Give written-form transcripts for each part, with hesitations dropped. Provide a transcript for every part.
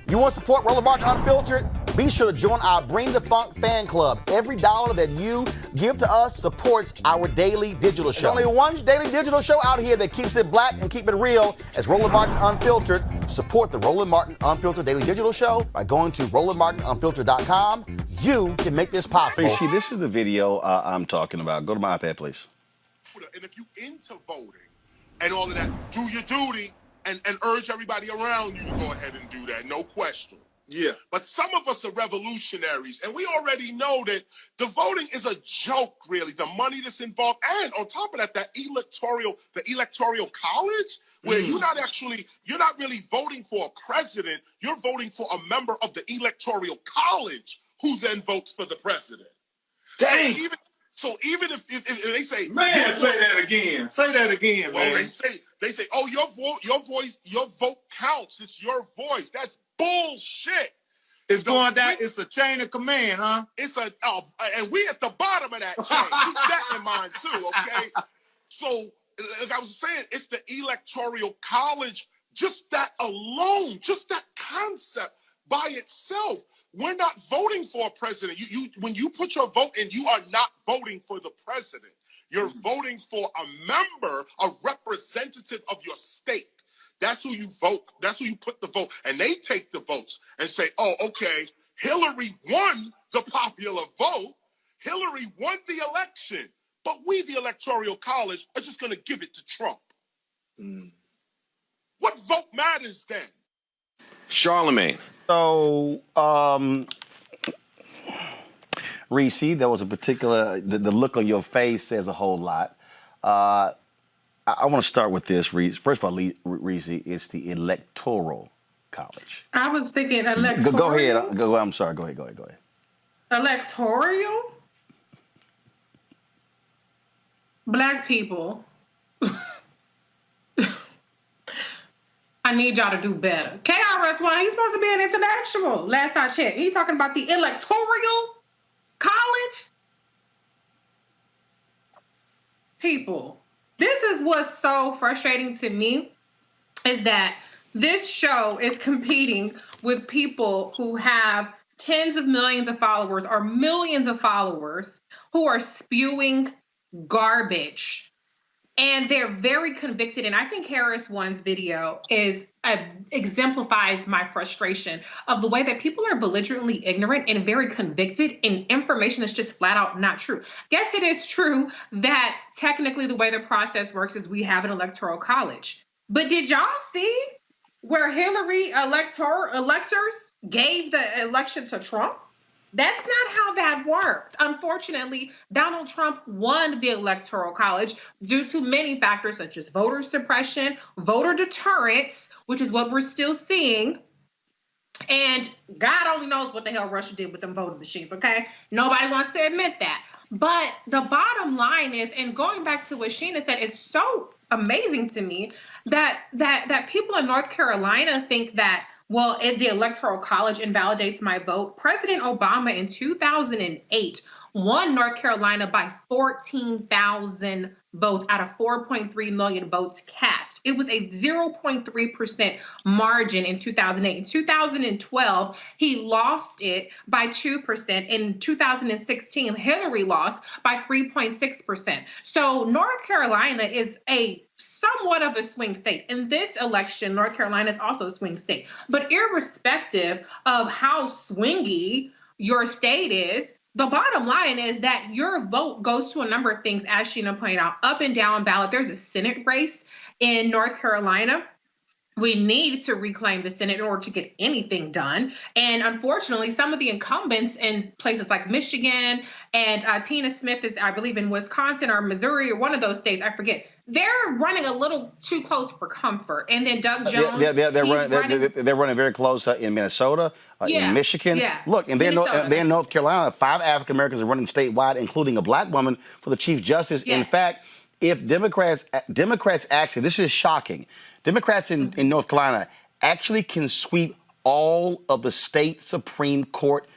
You want to support Roland Martin Unfiltered? Be sure to join our Bring the Funk fan club. Every dollar that you give to us supports our daily digital show. There's only one daily digital show out here that keeps it black and keep it real as Roland Martin Unfiltered. Support the Roland Martin Unfiltered daily digital show by going to RolandMartinUnfiltered.com. You can make this possible. See, this is the video I'm talking about. Go to my iPad, please. And if you into voting and all of that, do your duty and urge everybody around you to go ahead and do that, no question. Yeah. But some of us are revolutionaries, and we already know that the voting is a joke, really, the money that's involved. And on top of that, the Electoral College, where you're not really voting for a president, you're voting for a member of the Electoral College who then votes for the president. Dang. So even if they say, man, say that again. Say that again, well, man. They say, oh, your vote counts. It's your voice. That's bullshit. It's going down. It's a chain of command, huh? It's and we at the bottom of that chain. Keep that in mind too, okay? So, like I was saying, it's the Electoral College. Just that alone, just that concept by itself. We're not voting for a president. When you put your vote in, you are not voting for the president. You're voting for a member, a representative of your state. That's who you vote. That's who you put the vote. And they take the votes and say, oh, okay, Hillary won the popular vote. Hillary won the election. But we, the Electoral College, are just going to give it to Trump. What vote matters then? Charlemagne. So, Reese, there was a particular, the look on your face says a whole lot. I want to start with this, Reese. First of all, Reese, it's the Electoral College. I was thinking electoral. Go ahead. I'm sorry. Go ahead. Electoral? Black people. I need y'all to do better. KRS-One, he's supposed to be an intellectual. Last I checked. He's talking about the Electoral College. People, this is what's so frustrating to me, is that this show is competing with people who have tens of millions of followers or millions of followers who are spewing garbage. And they're very convicted. And I think KRS-One's video exemplifies my frustration of the way that people are belligerently ignorant and very convicted in information that's just flat out not true. Yes, it is true that technically the way the process works is we have an electoral college. But did y'all see where Hillary electors gave the election to Trump? That's not how that worked. Unfortunately, Donald Trump won the Electoral College due to many factors such as voter suppression, voter deterrence, which is what we're still seeing. And God only knows what the hell Russia did with them voting machines, okay? Nobody wants to admit that. But the bottom line is, and going back to what Sheena said, it's so amazing to me that people in North Carolina think that, well, the Electoral College invalidates my vote. President Obama in 2008 won North Carolina by 14,000 votes out of 4.3 million votes cast. It was a 0.3% margin in 2008. In 2012, he lost it by 2%. In 2016, Hillary lost by 3.6%. So North Carolina is somewhat of a swing state. In this election, North Carolina is also a swing state. But irrespective of how swingy your state is, the bottom line is that your vote goes to a number of things, as Sheena pointed out, up and down ballot. There's a Senate race in North Carolina. We need to reclaim the Senate in order to get anything done. And unfortunately, some of the incumbents in places like Michigan and Tina Smith is, I believe, in Wisconsin or Missouri or one of those states, I forget. They're running a little too close for comfort. And then Doug Jones. They're running very close in Minnesota, in Michigan. Yeah. Look, and they're in North Carolina. 5 African Americans are running statewide, including a black woman for the Chief Justice. Yes. In fact, if Democrats actually, this is shocking, Democrats in North Carolina actually can sweep all of the state Supreme Court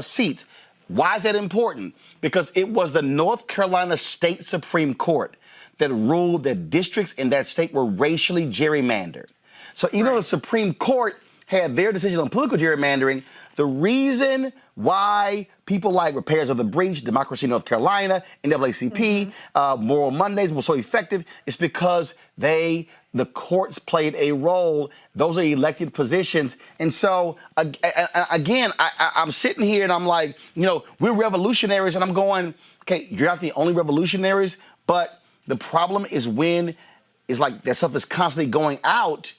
seats. Why is that important? Because it was the North Carolina State Supreme Court that ruled that districts in that state were racially gerrymandered. So even though the Supreme Court had their decision on political gerrymandering, the reason why people like Repairs of the Breach, Democracy in North Carolina, NAACP, Moral Mondays were so effective is because the courts played a role. Those are elected positions. And so, again, I'm sitting here and I'm like, we're revolutionaries. And I'm going, okay, you're not the only revolutionaries, but the problem is when it's like that stuff is constantly going out,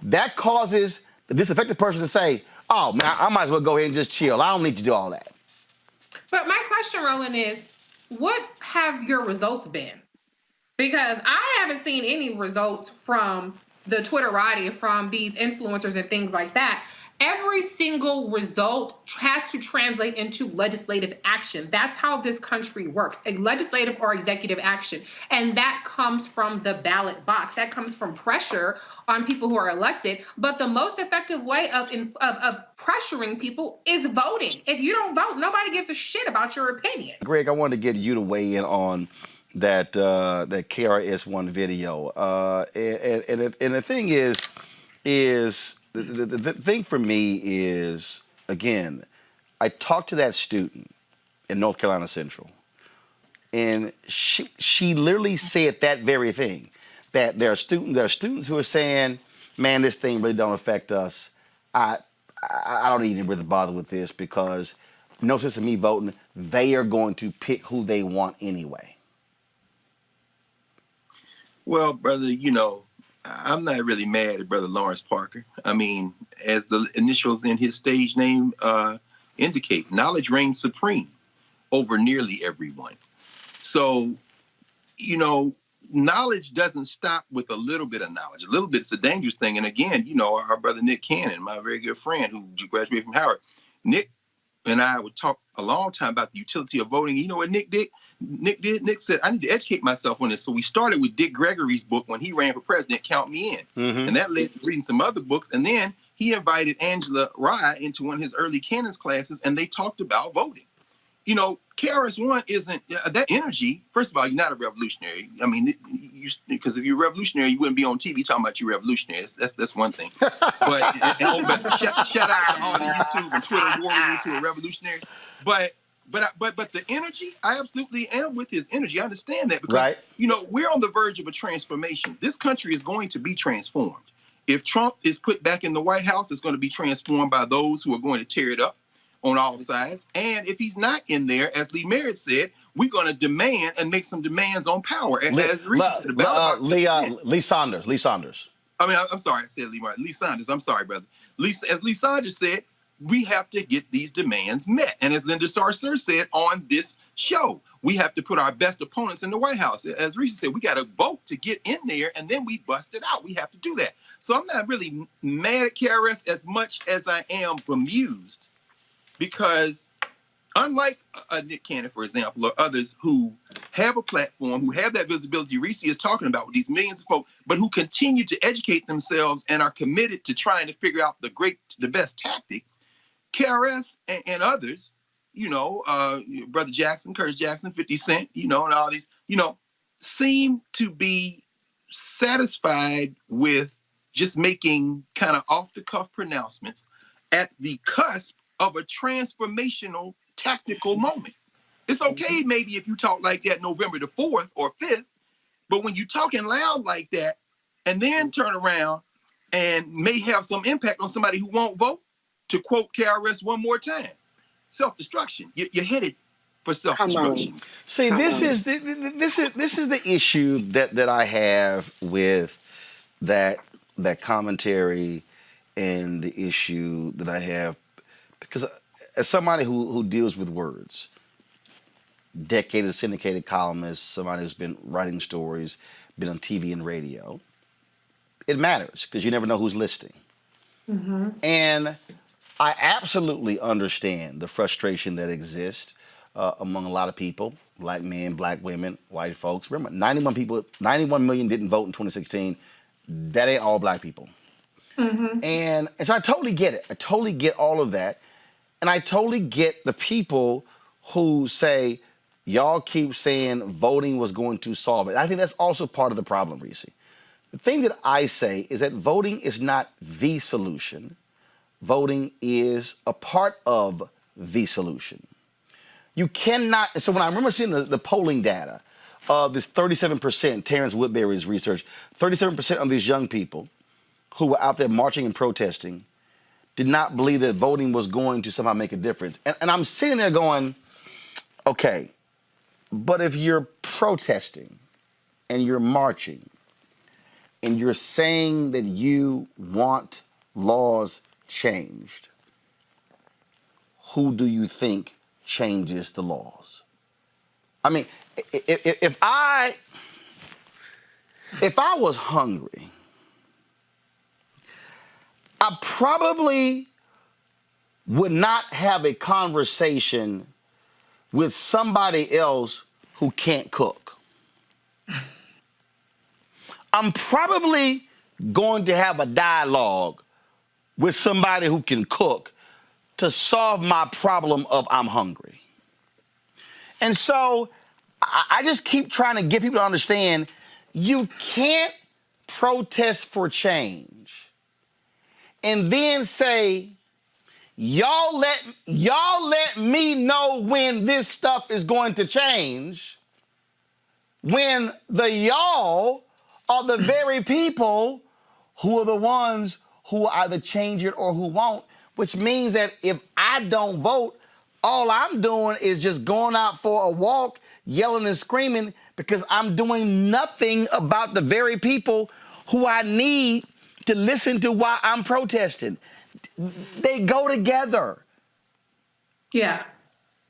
that causes the disaffected person to say, oh, man, I might as well go ahead and just chill. I don't need to do all that. But my question, Roland, is what have your results been? Because I haven't seen any results from the Twitterati, from these influencers and things like that. Every single result has to translate into legislative action. That's how this country works, a legislative or executive action. And that comes from the ballot box. That comes from pressure on people who are elected. But the most effective way of pressuring people is voting. If you don't vote, nobody gives a shit about your opinion. Greg, I wanted to get you to weigh in on that KRS-One video. And the thing is the thing for me is, again, I talked to that student in North Carolina Central, and she literally said that very thing, that there are students who are saying, man, this thing really don't affect us. I don't even really bother with this because no sense in me voting. They are going to pick who they want anyway. Well, brother, I'm not really mad at Brother Lawrence Parker. I mean, as the initials in his stage name indicate, knowledge reigns supreme over nearly everyone. So, knowledge doesn't stop with a little bit of knowledge. A little bit's a dangerous thing. And again, our brother Nick Cannon, my very good friend who graduated from Howard, Nick and I would talk a long time about the utility of voting. You know what Nick did? Nick said, I need to educate myself on this. So we started with Dick Gregory's book when he ran for president, Count Me In. And that led to reading some other books. And then he invited Angela Rye into one of his early canons classes, and they talked about voting. KRS-One isn't that energy. First of all, you're not a revolutionary. I mean, because if you're a revolutionary, you wouldn't be on TV talking about you're revolutionary. That's one thing. But shout out to all the YouTube and Twitter warriors who are revolutionary. But the energy, I absolutely am with his energy. I understand that because we're on the verge of a transformation. This country is going to be transformed. If Trump is put back in the White House, it's going to be transformed by those who are going to tear it up on all sides. And if he's not in there, as Lee Merritt said, we're going to demand and make some demands on power. As Lee Saunders. I mean, I'm sorry, I said Lee Merritt. Lee Saunders. I'm sorry, brother. As Lee Saunders said, we have to get these demands met. And as Linda Sarsour said on this show, we have to put our best opponents in the White House. As Reese said, we got to vote to get in there, and then we bust it out. We have to do that. So I'm not really mad at KRS as much as I am bemused, because unlike Nick Cannon, for example, or others who have a platform, who have that visibility Reese is talking about with these millions of folks, but who continue to educate themselves and are committed to trying to figure out the best tactic, KRS and others, Brother Jackson, Curtis Jackson, 50 Cent, and all these, seem to be satisfied with just making kind of off-the-cuff pronouncements at the cusp of a transformational tactical moment. It's okay maybe if you talk like that November the 4th or 5th, but when you're talking loud like that and then turn around and may have some impact on somebody who won't vote, to quote KRS one more time, self-destruction. You're headed for self-destruction. See, this is the issue that I have with that commentary, and the issue that I have, because as somebody who deals with words, decade of syndicated columnist, somebody who's been writing stories, been on TV and radio, it matters because you never know who's listening. And I absolutely understand the frustration that exists among a lot of people, black men, black women, white folks. Remember, 91 million didn't vote in 2016. That ain't all black people. And so I totally get it. I totally get all of that. And I totally get the people who say, y'all keep saying voting was going to solve it. I think that's also part of the problem, Reese. The thing that I say is that voting is not the solution. voting is a part of the solution. You cannot, so when I remember seeing the polling data of this 37%, Terrence Woodbury's research, 37% of these young people who were out there marching and protesting did not believe that voting was going to somehow make a difference. And I'm sitting there going, okay, but if you're protesting and you're marching and you're saying that you want laws changed, who do you think changes the laws? I mean, if I was hungry, I probably would not have a conversation with somebody else who can't cook. I'm probably going to have a dialogue with somebody who can cook to solve my problem of I'm hungry. And so I just keep trying to get people to understand you can't protest for change and then say, y'all let me know when this stuff is going to change, when the y'all are the very people who are the ones who either change it or who won't, which means that if I don't vote, all I'm doing is just going out for a walk, yelling and screaming because I'm doing nothing about the very people who I need to listen to why I'm protesting. They go together. Yeah,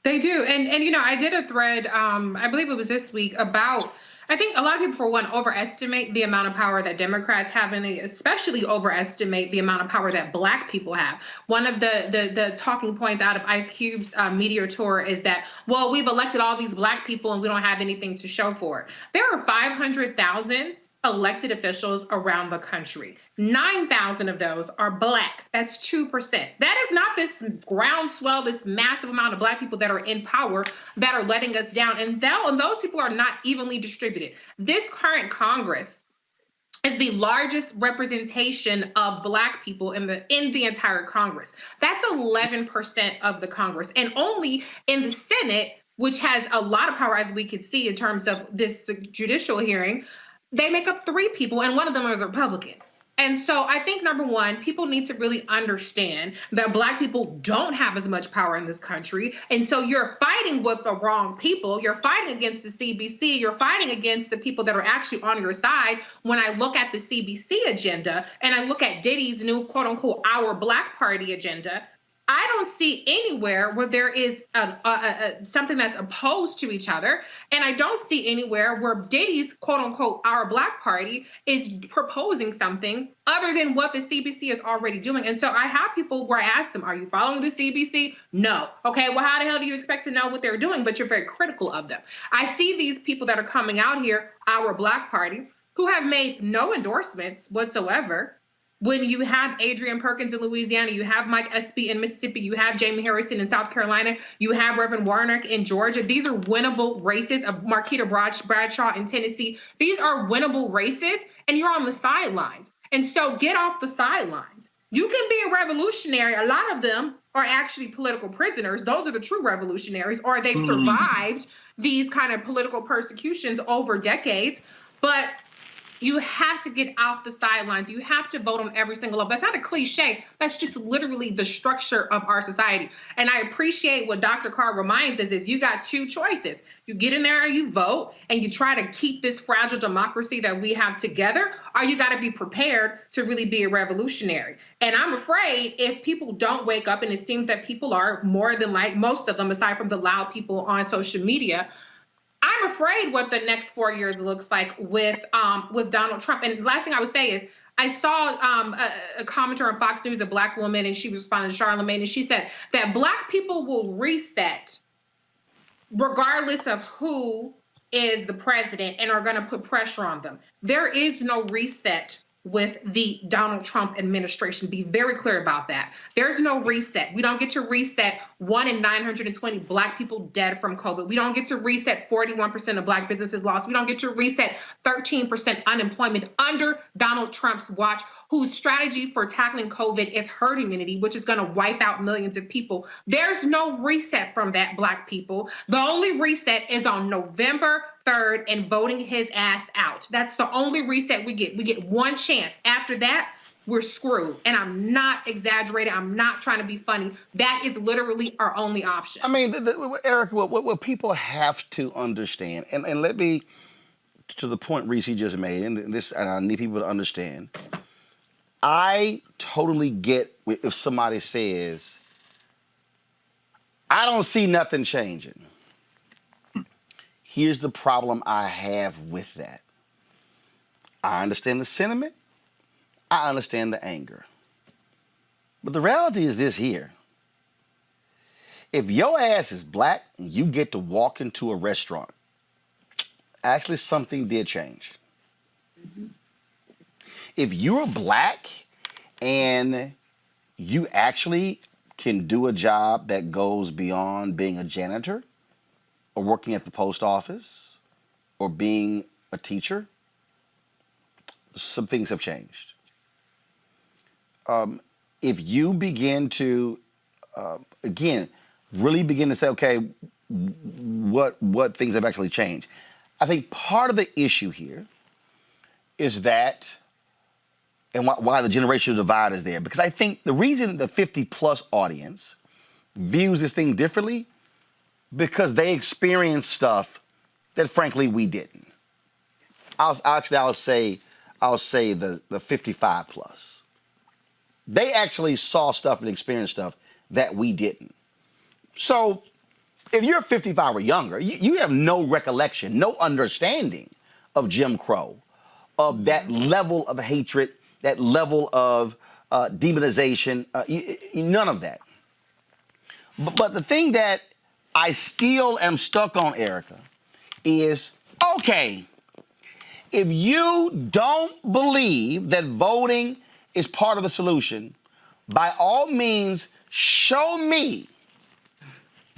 they do. And you know, I did a thread, I believe it was this week, about, I think a lot of people, for one, overestimate the amount of power that Democrats have, and they especially overestimate the amount of power that Black people have. One of the talking points out of Ice Cube's media tour is that, well, we've elected all these Black people and we don't have anything to show for it. There are 500,000 elected officials around the country. 9,000 of those are Black. That's 2%. That is not this groundswell, this massive amount of Black people that are in power that are letting us down. And those people are not evenly distributed. This current Congress is the largest representation of Black people in the entire Congress. That's 11% of the Congress. And only in the Senate, which has a lot of power, as we could see in terms of this judicial hearing, they make up 3 people, and one of them is a Republican. And so I think, number one, people need to really understand that Black people don't have as much power in this country. And so you're fighting with the wrong people. You're fighting against the CBC. You're fighting against the people that are actually on your side. When I look at the CBC agenda and I look at Diddy's new, quote unquote, Our Black Party agenda, I don't see anywhere where there is something that's opposed to each other. And I don't see anywhere where Diddy's, quote unquote, Our Black Party is proposing something other than what the CBC is already doing. And so I have people where I ask them, are you following the CBC? No. Okay, well, how the hell do you expect to know what they're doing? But you're very critical of them. I see these people that are coming out here, Our Black Party, who have made no endorsements whatsoever. When you have Adrian Perkins in Louisiana, you have Mike Espy in Mississippi, you have Jamie Harrison in South Carolina, you have Reverend Warnock in Georgia. These are winnable races. Marquita Bradshaw in Tennessee. These are winnable races, and you're on the sidelines. And so get off the sidelines. You can be a revolutionary. A lot of them are actually political prisoners. Those are the true revolutionaries, or they've survived these kind of political persecutions over decades. But you have to get off the sidelines. You have to vote on every single level. That's not a cliche. That's just literally the structure of our society. And I appreciate what Dr. Carr reminds us is you got 2 choices. You get in there and you vote and you try to keep this fragile democracy that we have together, or you got to be prepared to really be a revolutionary. And I'm afraid if people don't wake up, and it seems that people are more than like most of them, aside from the loud people on social media, I'm afraid what the next 4 years looks like with Donald Trump. And the last thing I would say is I saw a commenter on Fox News, a Black woman, and she was responding to Charlamagne, and she said that Black people will reset regardless of who is the president and are going to put pressure on them. There is no reset with the Donald Trump administration. Be very clear about that. There's no reset. We don't get to reset 1 in 920 Black people dead from COVID. We don't get to reset 41% of Black businesses lost. We don't get to reset 13% unemployment under Donald Trump's watch. whose strategy for tackling COVID is herd immunity, which is going to wipe out millions of people. There's no reset from that, Black people. The only reset is on November 3rd and voting his ass out. That's the only reset we get. We get one chance. After that, we're screwed. And I'm not exaggerating. I'm not trying to be funny. That is literally our only option. I mean, Erica, what people have to understand, and let me, to the point Reese just made, and I need people to understand, I totally get if somebody says, I don't see nothing changing. Here's the problem I have with that. I understand the sentiment. I understand the anger. But the reality is this here. If your ass is Black and you get to walk into a restaurant, actually something did change. Mm-hmm. If you're Black and you actually can do a job that goes beyond being a janitor or working at the post office or being a teacher, some things have changed. If you begin to, again, really begin to say, okay, what things have actually changed? I think part of the issue here is that, and why the generational divide is there, because I think the reason the 50-plus audience views this thing differently, because they experienced stuff that, frankly, we didn't. I'll say the 55-plus. They actually saw stuff and experienced stuff that we didn't. So if you're 55 or younger, you have no recollection, no understanding of Jim Crow, of that level of hatred, that level of demonization, none of that. But the thing that I still am stuck on, Erica, is, okay, if you don't believe that voting is part of the solution, by all means, show me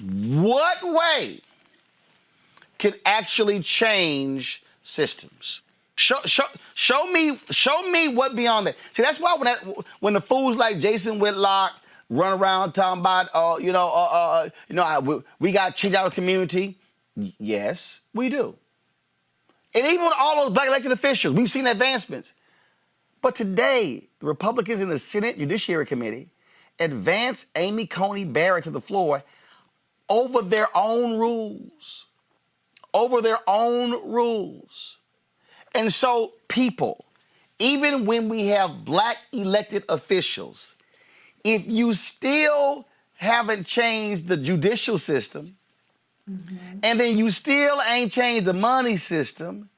what way can actually change systems. Show me what beyond that. See, that's why when the fools like Jason Whitlock run around talking about, we got to change our community. Yes, we do. And even with all those Black elected officials, we've seen advancements. But today, the Republicans in the Senate Judiciary Committee advanced Amy Coney Barrett to the floor over their own rules. And so, people, even when we have Black elected officials, if you still haven't changed the judicial system, and then you still ain't changed the money system,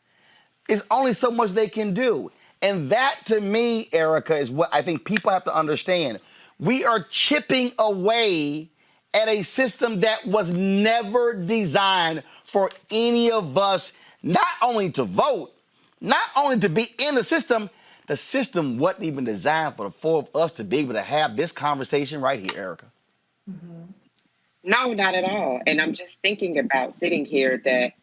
it's only so much they can do. And that, to me, Erica, is what I think people have to understand. We are chipping away at a system that was never designed for any of us, not only to vote, not only to be in the system wasn't even designed for the four of us to be able to have this conversation right here, Erica. No, not at all. And I'm just thinking about sitting here that,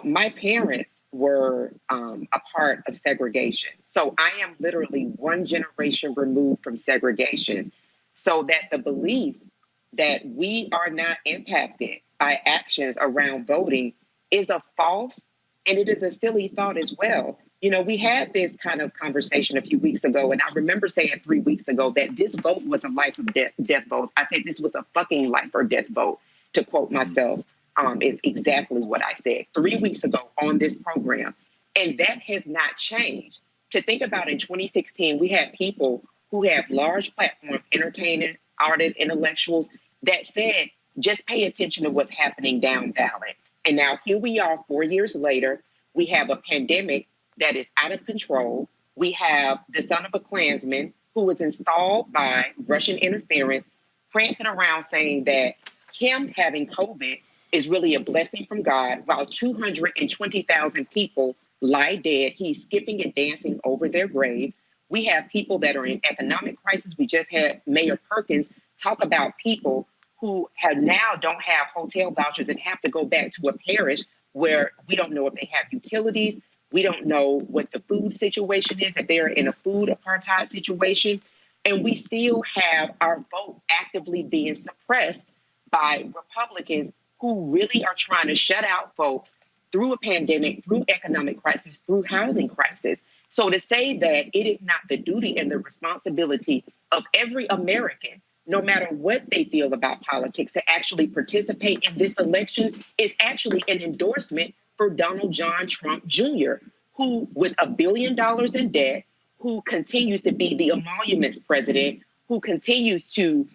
my parents were a part of segregation. So I am literally one generation removed from segregation. So that the belief that we are not impacted by actions around voting is a false, and it is a silly thought as well. We had this kind of conversation a few weeks ago, and I remember saying 3 weeks ago that this vote was a life or death vote. I think this was a fucking life or death vote, to quote myself, is exactly what I said 3 weeks ago on this program. And that has not changed. To think about, in 2016, we had people who have large platforms, entertainers, artists, intellectuals, that said, just pay attention to what's happening down ballot. And now here we are 4 years later. We have a pandemic that is out of control. We have the son of a Klansman who was installed by Russian interference, prancing around saying that him having COVID is really a blessing from God, while 220,000 people lie dead. He's skipping and dancing over their graves. We have people that are in economic crisis. We just had Mayor Perkins talk about people who now don't have hotel vouchers and have to go back to a parish where we don't know if they have utilities. We don't know what the food situation is, that they're in a food apartheid situation. And we still have our vote actively being suppressed by Republicans who really are trying to shut out folks through a pandemic, through economic crisis, through housing crisis. So to say that it is not the duty and the responsibility of every American, no matter what they feel about politics, to actually participate in this election is actually an endorsement for Donald John Trump Jr., who, with $1 billion in debt, who continues to be the emoluments president, who continues to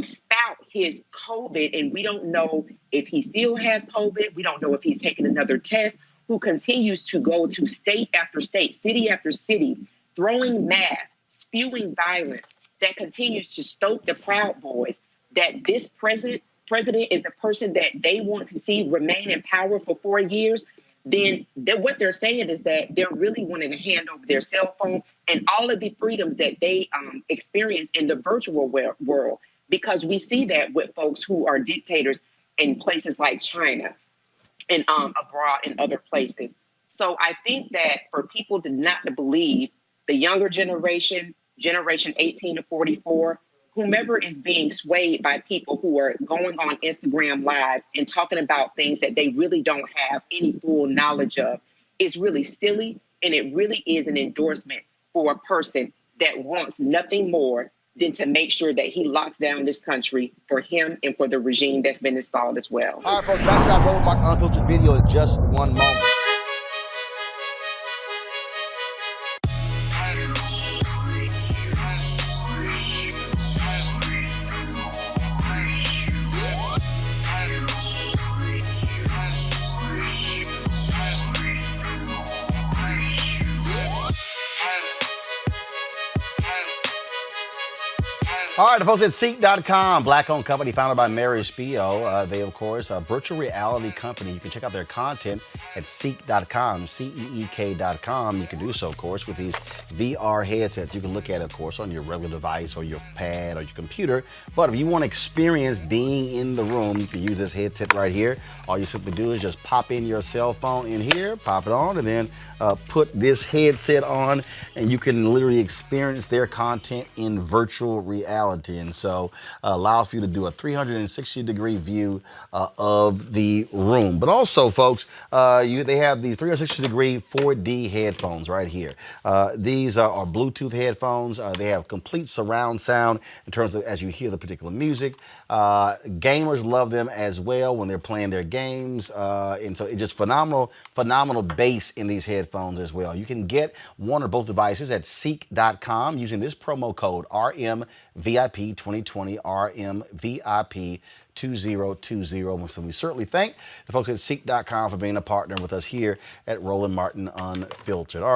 spout his COVID, and we don't know if he still has COVID. We don't know if he's taken another test, who continues to go to state after state, city after city, throwing masks, spewing violence, that continues to stoke the Proud Boys, that this president is the person that they want to see remain in power for 4 years, then what they're saying is that they're really wanting to hand over their cell phone and all of the freedoms that they experience in the virtual world, because we see that with folks who are dictators in places like China and abroad in other places. So I think that for people not to believe, the younger generation 18 to 44, whomever is being swayed by people who are going on Instagram Live and talking about things that they really don't have any full knowledge of, is really silly. And it really is an endorsement for a person that wants nothing more than to make sure that he locks down this country for him and for the regime that's been installed as well. All right, folks, back to our Roland Martin Unfiltered video in just one moment. All right, the folks at Ceek.com, black-owned company founded by Mary Speo. They, of course, a virtual reality company. You can check out their content at Ceek.com, CEEK.com. You can do so, of course, with these VR headsets. You can look at it, of course, on your regular device or your pad or your computer. But if you want to experience being in the room, you can use this headset right here. All you simply do is just pop in your cell phone in here, pop it on, and then put this headset on, and you can literally experience their content in virtual reality. And so allows for you to do a 360-degree view of the room. But also, folks, they have the 360-degree 4D headphones right here. These are Bluetooth headphones. They have complete surround sound in terms of as you hear the particular music. Gamers love them as well when they're playing their games. And so it's just phenomenal bass in these headphones as well. You can get one or both devices at Ceek.com using this promo code RMVIP 2020, RMVIP 2020. So we certainly thank the folks at Ceek.com for being a partner with us here at Roland Martin Unfiltered. All right.